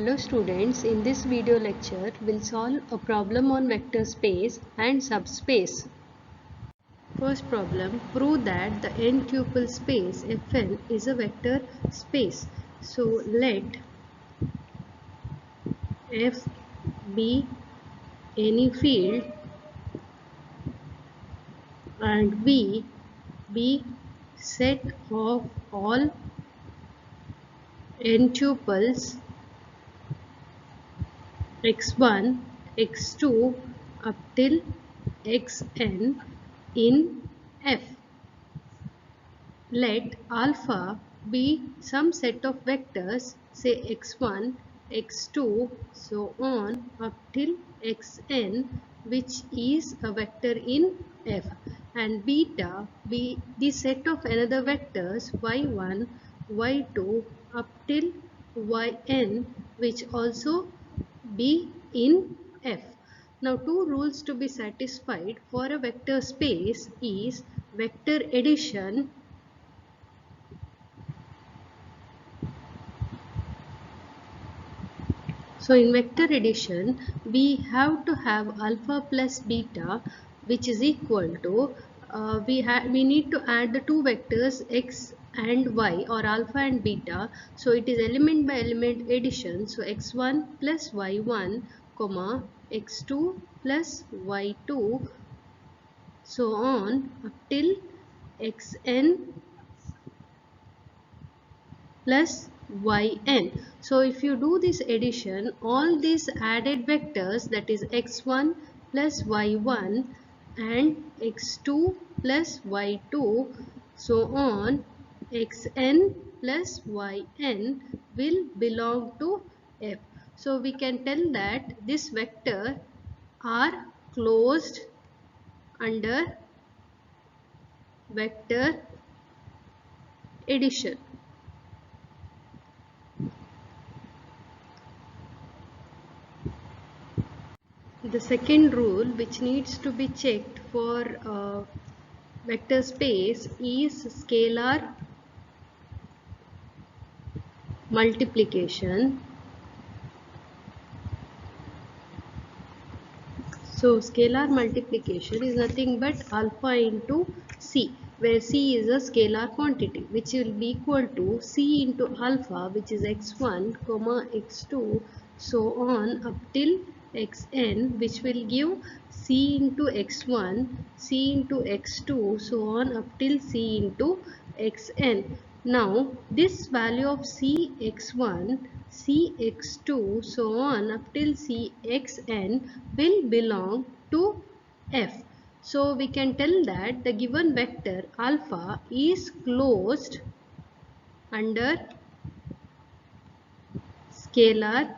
Hello students, in this video lecture we'll solve a problem on vector space and subspace. First problem, prove that the n-tuple space Fn is a vector space. So let F be any field and V be set of all n-tuples x1, x2 up till xn in F. Let alpha be some set of vectors, say x1, x2, so on up till xn, which is a vector in F, and beta be the set of another vectors y1, y2 up till yn, which also be in F. Now two rules to be satisfied for a vector space is vector addition . So in vector addition, we have to have alpha plus beta, which is equal to, we need to add the two vectors x and y, or alpha and beta. So it is element by element addition. So x1 plus y1, comma, x2 plus y2, so on up till xn plus yn. So if you do this addition, all these added vectors, that is x1 plus y1 and x2 plus y2, so on xn plus yn, will belong to F. So we can tell that this vector are closed under vector addition. The second rule which needs to be checked for vector space is scalar multiplication. So scalar multiplication is nothing but alpha into c, where c is a scalar quantity, which will be equal to c into alpha, which is x1, comma x2, so on up till xn, which will give c into x1, c into x2, so on up till c into xn. Now this value of cx1, cx2, so on up till cxn will belong to F. So we can tell that the given vector alpha is closed under scalar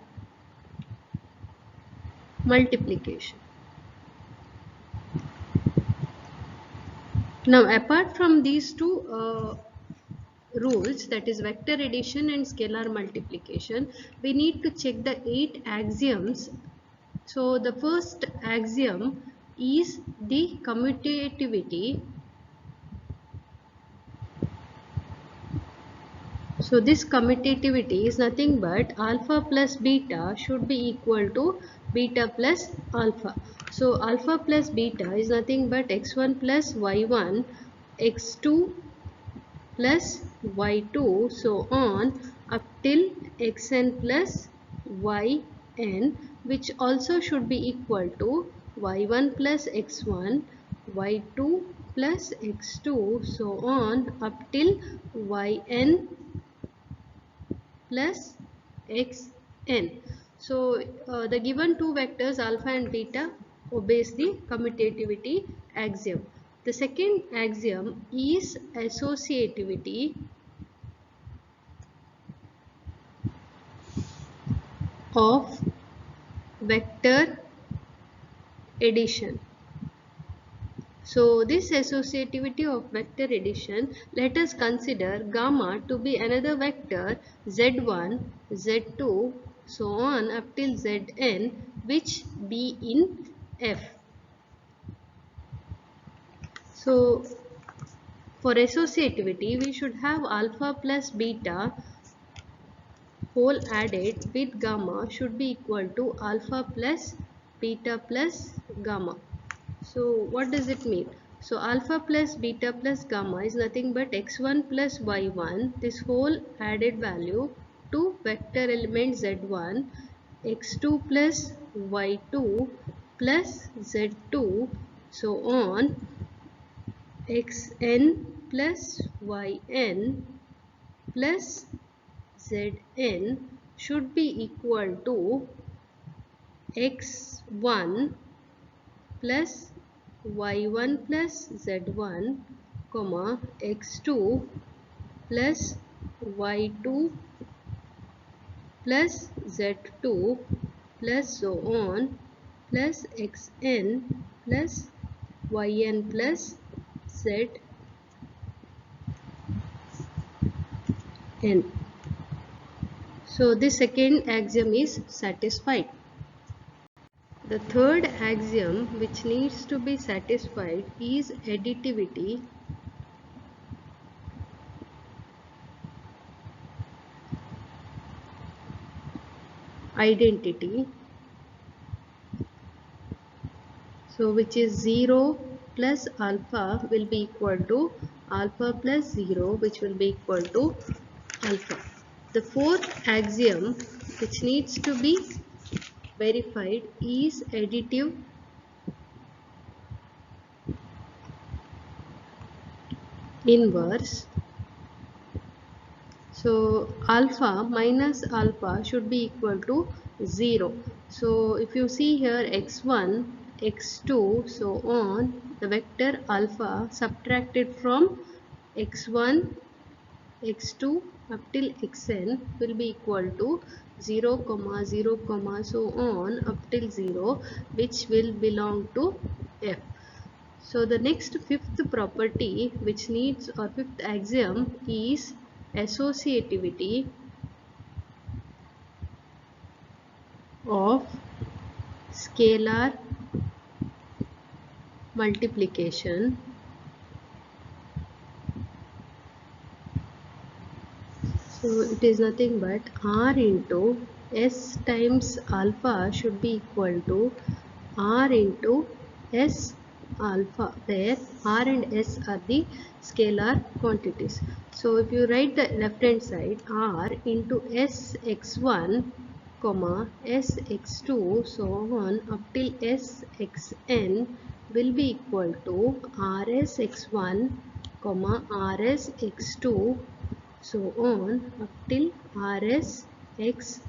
multiplication. Now apart from these two rules, that is vector addition and scalar multiplication, we need to check the 8 axioms. So the first axiom is the commutativity. So this commutativity is nothing but alpha plus beta should be equal to beta plus alpha. So alpha plus beta is nothing but x1 plus y1, x2 plus y2, so on up till xn plus yn, which also should be equal to y1 plus x1, y2 plus x2, so on up till yn plus xn. So the given two vectors alpha and beta obeys the commutativity axiom. The second axiom is associativity of vector addition. So this associativity of vector addition, let us consider gamma to be another vector z1, z2, so on up till zn, which be in F. So for associativity, we should have alpha plus beta whole added with gamma should be equal to alpha plus beta plus gamma. So what does it mean? So alpha plus beta plus gamma is nothing but x1 plus y1, this whole added value to vector element z1, x2 plus y2 plus z2, so on, xn plus yn plus zn should be equal to x1 plus y1 plus z1 comma x2 plus y2 plus z2 plus so on plus xn plus yn plus zn. So the second axiom is satisfied. The third axiom which needs to be satisfied is additivity identity. So which is 0 plus alpha will be equal to alpha plus 0, which will be equal to alpha. The fourth axiom which needs to be verified is additive inverse. So alpha minus alpha should be equal to 0. So if you see here x1, x2, so on, the vector alpha subtracted from x1, x2 up till xn will be equal to 0, 0, so on up till 0, which will belong to f. So the next fifth property which needs, or fifth axiom, is associativity of scalar multiplication so it is nothing but r into s times alpha should be equal to r into s alpha, where r and s are the scalar quantities. So if you write the left hand side, r into s x1 comma s x2 so on up till s xn will be equal to rs x1 comma rs x2 so on up till rs xn.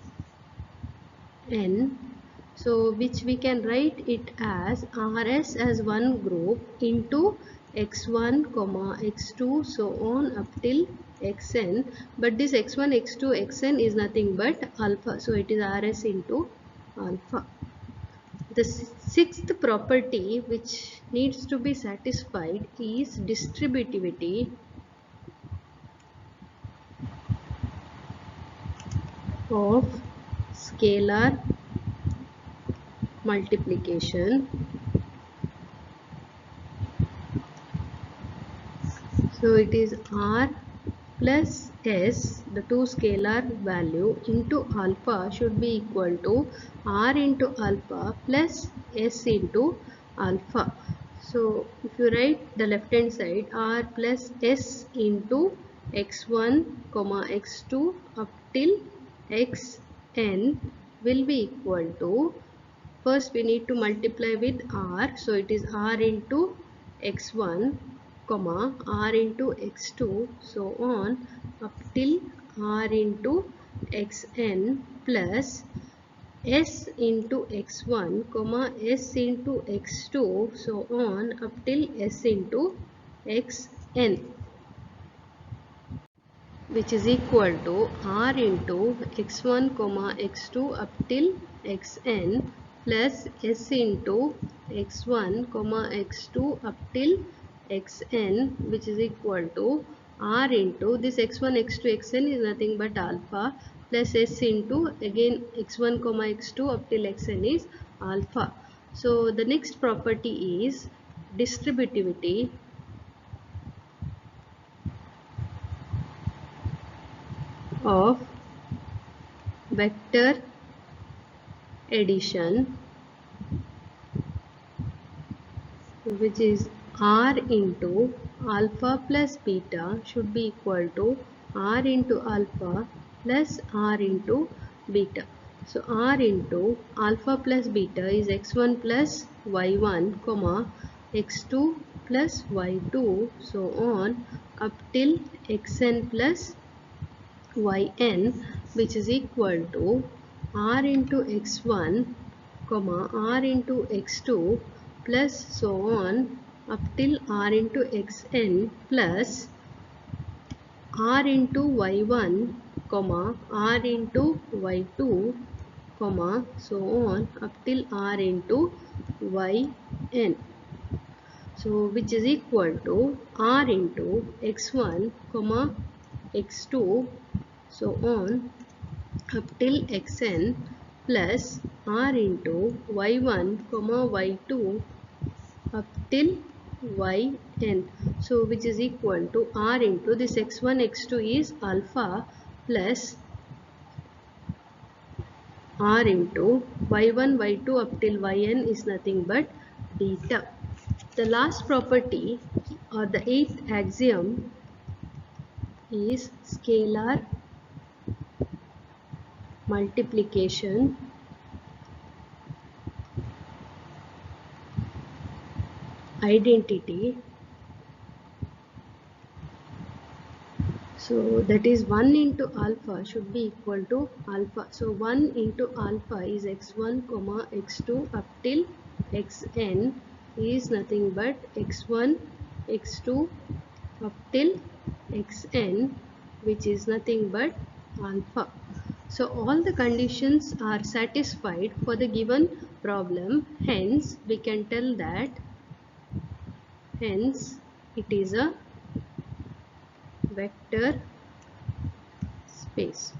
So which we can write it as rs as one group into x1 comma x2 so on up till xn, but this x1 x2 xn is nothing but alpha, so it is rs into alpha. The sixth property which needs to be satisfied is distributivity of scalar multiplication. So it is r plus s, the two scalar value, into alpha should be equal to r into alpha plus s into alpha. So if you write the left hand side, r plus s into x1 comma x2 up till xn will be equal to, first we need to multiply with r, so it is r into x1 comma r into x2 so on up till r into xn plus s into x1 comma s into x2 so on up till s into xn, which is equal to r into x1 comma x2 up till xn plus s into x1 comma x2 up till xn, which is equal to r into this x1 x2 xn is nothing but alpha plus s into again x1 comma x2 up till xn is alpha. So the next property is distributivity of vector addition, which is r into alpha plus beta should be equal to r into alpha plus r into beta. So r into alpha plus beta is x1 plus y1 comma x2 plus y2 so on up till xn plus yn, which is equal to r into x1 comma r into x2 plus so on up till r into xn plus r into y1 comma r into y2 comma so on up till r into yn. So which is equal to r into x1 comma x2 so on up till xn plus r into y1 comma y2 up till yn. So which is equal to r into this x1 x2 is alpha plus r into y1 y2 up till yn is nothing but beta. The last property or the eighth axiom is scalar multiplication identity. So that is 1 into alpha should be equal to alpha. So 1 into alpha is x1 comma x2 up till xn is nothing but x1 x2 up till xn, which is nothing but alpha. So all the conditions are satisfied for the given problem, hence we can tell that it is a vector space.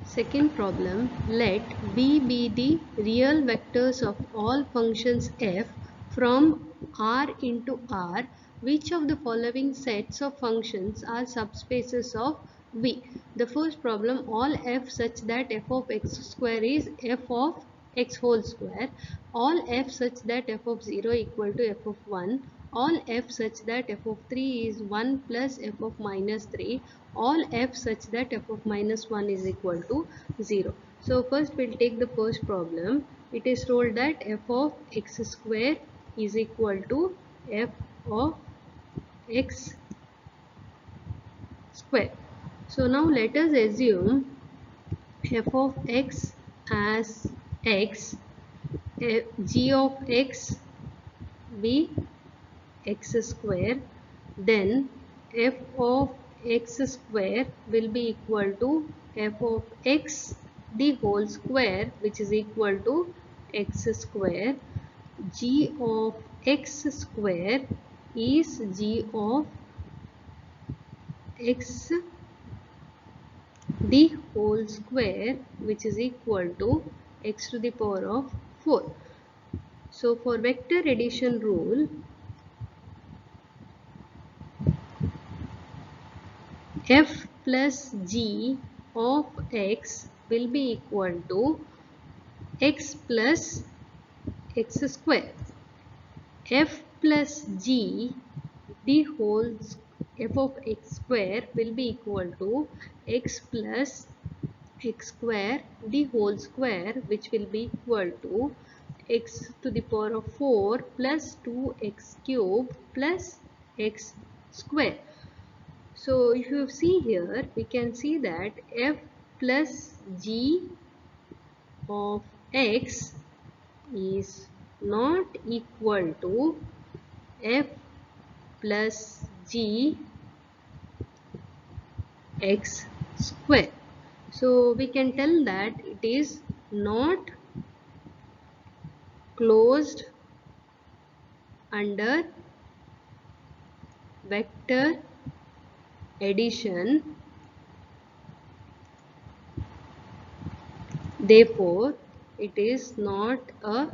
Second problem, let B be the real vectors of all functions f from R into R. Which of the following sets of functions are subspaces of V? The first problem, all f such that f of x square is f of x whole square, all f such that f of 0 equal to f of 1, all f such that f of 3 is 1 plus f of minus 3, all f such that f of minus 1 is equal to 0. So first we'll take the first problem. It is told that f of x square is equal to f of x square. So now let us assume f of x as x, g of x be x square, then f of x square will be equal to f of x the whole square, which is equal to x square. G of x square is g of x the whole square, which is equal to x to the power of 4. So for vector addition rule, f plus g of x will be equal to x plus x square. F plus g the whole f of x square will be equal to x plus x square the whole square, which will be equal to x to the power of 4 plus 2x cube plus x square. So if you see here, we can see that f plus g of x is not equal to f plus g x square. So we can tell that it is not closed under vector addition, therefore it is not a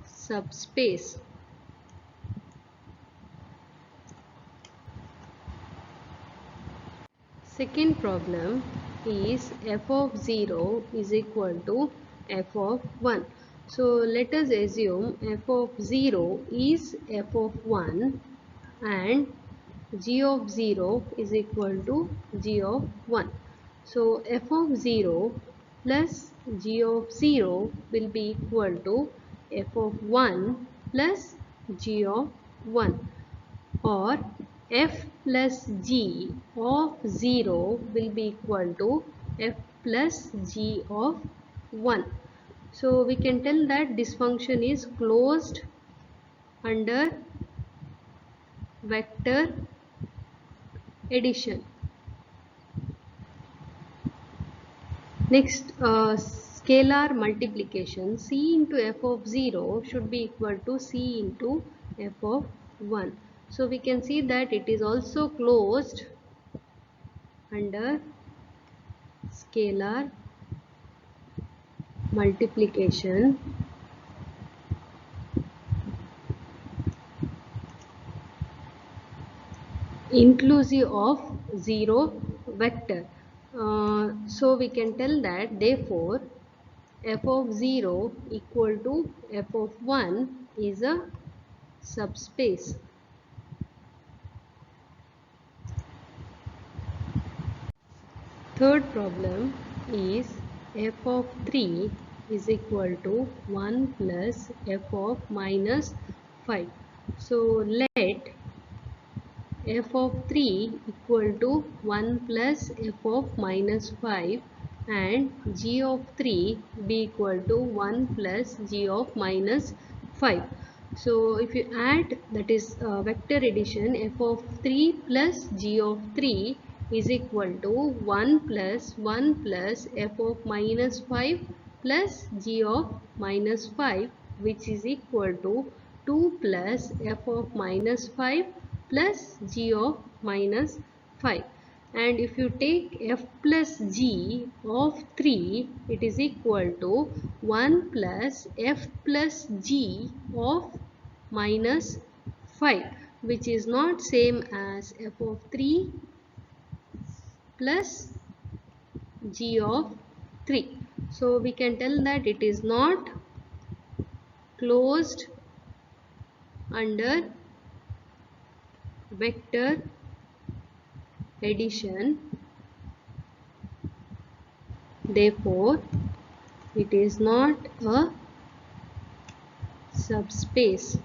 subspace. Second problem is f of 0 is equal to f of 1. So let us assume f of 0 is f of 1 and g of 0 is equal to g of 1. So f of 0 plus g of 0 will be equal to f of 1 plus g of 1, or f plus g of 0 will be equal to f plus g of 1. So we can tell that this function is closed under vector addition. Next, scalar multiplication. C into f of 0 should be equal to C into f of 1. So we can see that it is also closed under scalar multiplication inclusive of 0 vector. So we can tell that therefore f of 0 equal to f of 1 is a subspace. Third problem is f of 3 is equal to 1 plus f of minus 5. So let f of 3 equal to 1 plus f of minus 5 and g of 3 be equal to 1 plus g of minus 5. So if you add, that is vector addition, f of 3 plus g of 3 is equal to 1 plus 1 plus f of minus 5 plus g of minus 5, which is equal to 2 plus f of minus 5 plus g of minus 5. And if you take f plus g of 3, it is equal to 1 plus f plus g of minus 5, which is not same as f of 3 plus g of 3. So we can tell that it is not closed under vector addition, therefore it is not a subspace.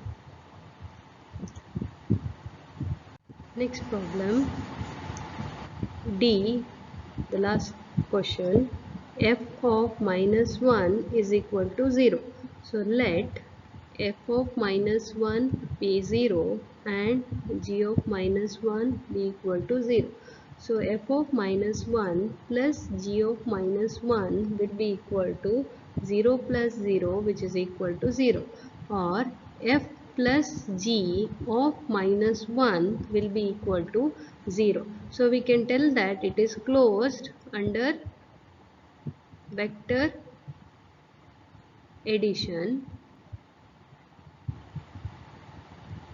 Next problem D, the last question, f of minus 1 is equal to 0. So let f of minus 1 be 0 and g of minus 1 be equal to 0. So f of minus 1 plus g of minus 1 will be equal to 0 plus 0, which is equal to 0, or f plus g of minus 1 will be equal to 0. So we can tell that it is closed under vector addition.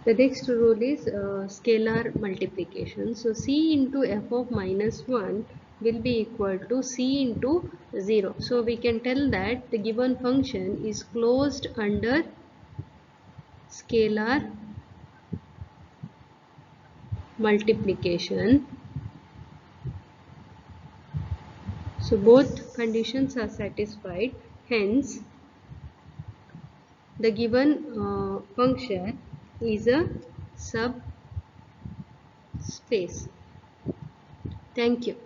The next rule is scalar multiplication. So C into f of minus 1 will be equal to C into 0. So we can tell that the given function is closed under scalar multiplication. So both conditions are satisfied. Hence, the given function is a subspace. Thank you.